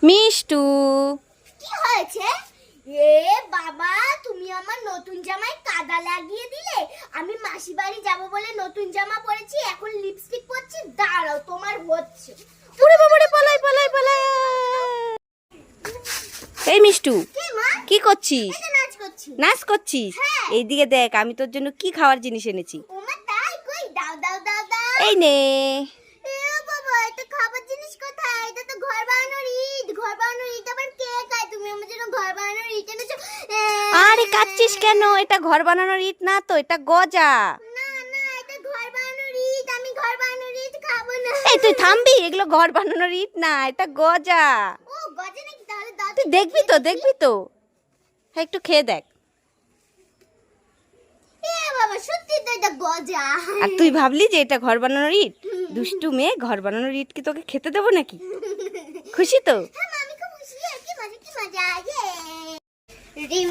মিষ্টু, কি হয়েছে? এ বাবা, তুমি আমার নতুন জামায় কাদা লাগিয়ে দিলে। আমি মাসি বাড়ি যাব বলে নতুন জামা পরেছি, এখন লিপস্টিক পরছি। দাঁড়াও, তোমার হচ্ছে। ওরে বাবা রে, পালাই পালাই পালাই। এই মিষ্টু, কি মা? কি করছিস? এটা নাচ করছি। নাচ করছিস? হ্যাঁ। এইদিকে দেখ, আমি তোর জন্য কি খাওয়ার জিনিস এনেছি। ওমা তাই, কই দাও দাও দাও দাও। এই নে। এ বাবা, এটা খাবার জিনিস কোথায়? এটা তো ঘর বানানোর ইট। ঘর বানানোর ইট আবার কে খায়? তুমি আমার জন্য ঘর বানানোর ইট এনেছো। আরে কাচ্ছিস কেন? এটা ঘর বানানোর ইট না তো, এটা গজা। না না, এটা ঘর বানানোর ইট। আমি ঘর বানানোর ইট খাবো না। এই তুই থামবি, এগুলো ঘর বানানোর ইট না, এটা গজা। ও গজা নাকি? তাহলে দাও। তুই দেখবি তো, দেখবি তো। হ্যাঁ, একটু খেয়ে দেখ। এ বাবা, সত্যি তো এটা গজা। আর তুই ভাবলি যে এটা ঘর বানানোর ইট? দুষ্টু মেয়ে, ঘর বানানোর ইট কি তোকে খেতে দেবো নাকি? খুশি তো? হ্যাঁ মা, আমি খুব খুশি। আর কি মজা, কি মজা। রিম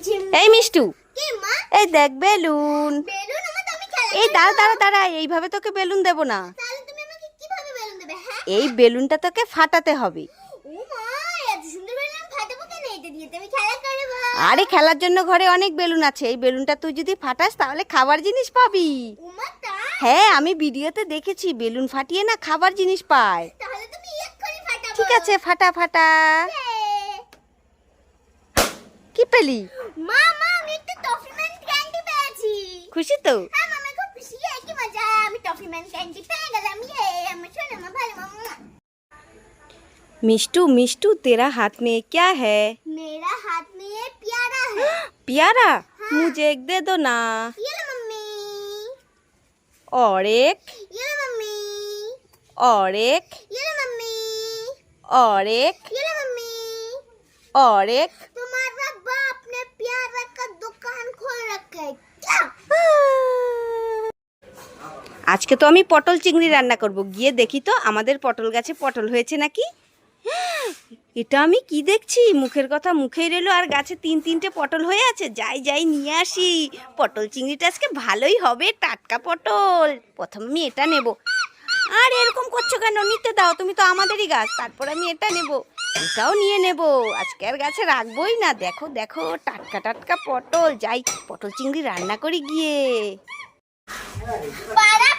ঝিম। এই মিষ্টু, কি মা? এই দেখ বেলুন। বেলুন? আমার তো আমি খেলা এই করবো। দাঁড়া দাঁড়া দাঁড়া, এইভাবে তোকে বেলুন দেবো না। তাহলে তুমি আমাকে কিভাবে বেলুন দেবে? হ্যাঁ, এই বেলুনটা তোকে ফাটাতে হবে। ও মা, এত সুন্দর বেলুন আমি ফাটাবো কেন? এটা দিয়ে তো আমি খেলা করবো। আরে খেলার জন্য ঘরে অনেক বেলুন আছে, এই বেলুনটা তুই যদি ফাটাস তাহলে খাবার জিনিস পাবি। ও মা তাই? হ্যাঁ, আমি ভিডিওতে দেখেছি বেলুন ফাটিয়ে না খাবার জিনিস পায়। তাহলে তুমি এক্ষুনি ফাটাবো। ঠিক আছে, ফাটা ফাটা। হ্যাঁ। কি পেলি? মা মা, আমি একটা টফি ম্যান ক্যান্ডি পেয়েছি। খুশি তো? হ্যাঁ মামা, খুব খুশি। আর কি মজা, আমি টফি ম্যান ক্যান্ডি পেয়ে গেলাম। আমার শোনো মা, ভালো মামা। मिष्टू मिष्टू, तेरा हाथ में क्या है? मेरा हाथ में ये प्यारा है। प्यारा? मुझे एक दे दो ना। ये लो मम्मी। और एक, ये लो मम्मी। और एक, ये लो मम्मी। और एक, ये लो मम्मी। और एक। तुम्हारा बाप ने प्यारा का दुकान खोल रखा है क्या? আজকে তো আমি পটল চিংড়ি রান্না করব, গিয়ে দেখি তো আমাদের পটল গাছে পটল হয়েছে নাকি। এটা আমি কি দেখছি? মুখের কথা মুখেই রইলো, আর গাছে তিনটে পটল হয়ে আছে। যাই যাই নিয়ে আসি। পটল চিংড়িটা আজকে ভালোই হবে, টাটকা পটল। প্রথম আমি এটা নেব। আর এরকম করছো কেন? নিতে দাও, তুমি তো আমাদেরই গাছ। তারপর আমি এটা নেব, এটাও নিয়ে নেব। আজকে আর গাছে রাখবোই না। দেখো দেখো, টাটকা টাটকা পটল। যাই পটল চিংড়ি রান্না করি গিয়ে। पारा